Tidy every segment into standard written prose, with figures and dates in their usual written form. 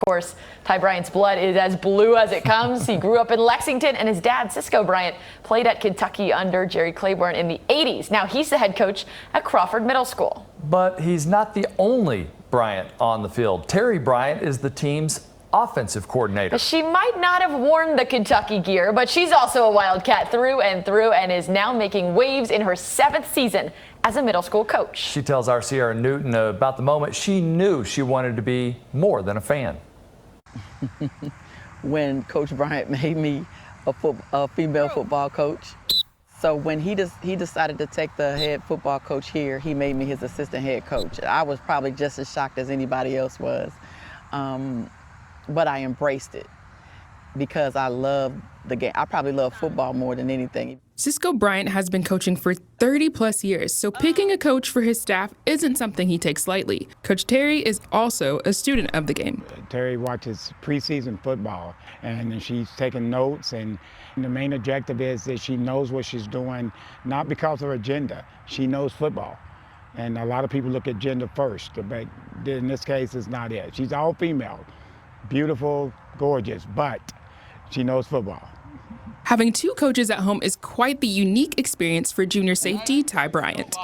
course, Terri Bryant's blood is as blue as it comes. He grew up in Lexington, and his dad, Cisco Bryant, played at Kentucky under Jerry Claiborne in the 80s. Now he's the head coach at Crawford Middle School. But he's not the only Bryant on the field. Terri Bryant is the team's offensive coordinator. She might not have worn the Kentucky gear, but she's also a Wildcat through and through and is now making waves in her 7th season as a middle school coach. She tells our Sierra Newton about the moment she knew she wanted to be more than a fan. When Coach Bryant made me a female football coach. So when he decided to take the head football coach here, he made me his assistant head coach. I was probably just as shocked as anybody else was. But I embraced it because I love the game. I probably love football more than anything. Cisco Bryant has been coaching for 30 plus years, so picking a coach for his staff isn't something he takes lightly. Coach Terri is also a student of the game. Terri watches preseason football, and she's taking notes, and the main objective is that she knows what she's doing, not because of her gender. She knows football. And a lot of people look at gender first, but in this case, it's not it. She's all female, beautiful, gorgeous, but she knows football. Having 2 coaches at home is quite the unique experience for junior safety Terri Bryant.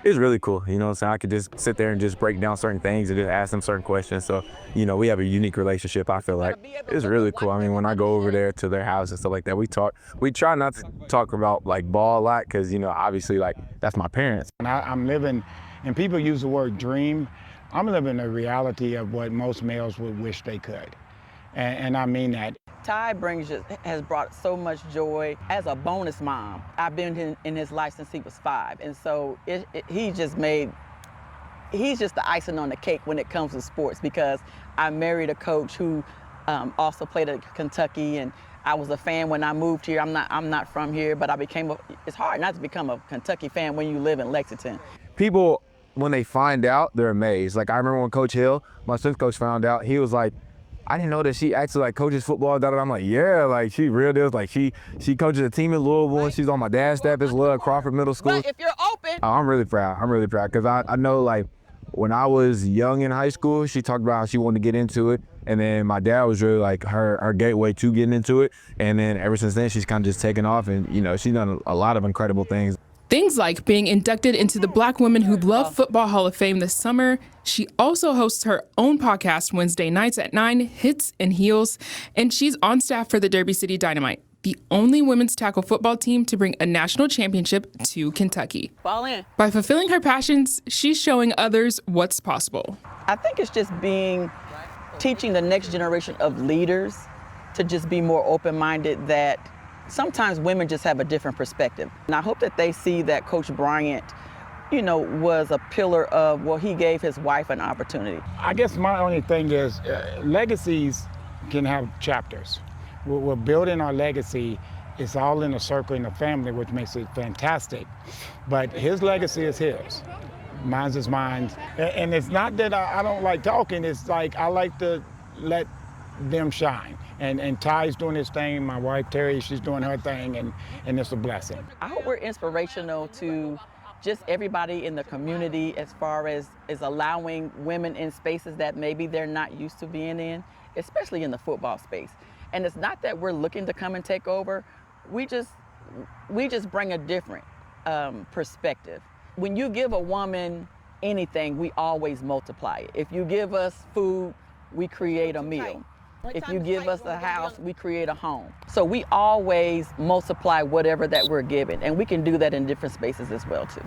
It's really cool, so I could just sit there and just break down certain things and just ask them certain questions. So, we have a unique relationship, I feel like. It's really cool. I mean, when I go over there to their house and stuff like that, we talk. We try not to talk about, ball a lot because, obviously, that's my parents. And I'm living, and people use the word dream. I'm living the reality of what most males would wish they could. And I mean that. Terri has brought so much joy as a bonus mom. I've been in his life since he was 5, and so he's just the icing on the cake when it comes to sports, because I married a coach who also played at Kentucky, and I was a fan when I moved here. I'm not from here, but it's hard not to become a Kentucky fan when you live in Lexington. People, when they find out, they're amazed. I remember when Coach Hill, my strength coach, found out, he was like, I didn't know that she actually coaches football. I'm like, yeah, she real deal. She coaches a team in Louisville, and she's on my dad's staff as well at Crawford Middle School. But if you're open. I'm really proud. I'm really proud because I know when I was young in high school, she talked about how she wanted to get into it. And then my dad was really her gateway to getting into it. And then ever since then, she's kind of just taken off, and she's done a lot of incredible things. Things like being inducted into the Black Women Who Love Football Hall of Fame this summer. She also hosts her own podcast Wednesday nights at 9, Hits and Heels, and she's on staff for the Derby City Dynamite, the only women's tackle football team to bring a national championship to Kentucky. Ball in. By fulfilling her passions, she's showing others what's possible. I think it's just teaching the next generation of leaders to just be more open-minded, that sometimes women just have a different perspective. And I hope that they see that Coach Bryant, was a pillar of, he gave his wife an opportunity. I guess my only thing is legacies can have chapters. We're building our legacy. It's all in a circle in the family, which makes it fantastic. But his legacy is his. Mine's is mine. And it's not that I don't like talking. It's I like to let them shine. And Ty's doing his thing. My wife, Terri, she's doing her thing, and it's a blessing. I hope we're inspirational to just everybody in the community as far as allowing women in spaces that maybe they're not used to being in, especially in the football space. And it's not that we're looking to come and take over. We just bring a different perspective. When you give a woman anything, we always multiply it. If you give us food, we create a meal. If you give us a house, we create a home. So we always multiply whatever that we're given, and we can do that in different spaces as well too.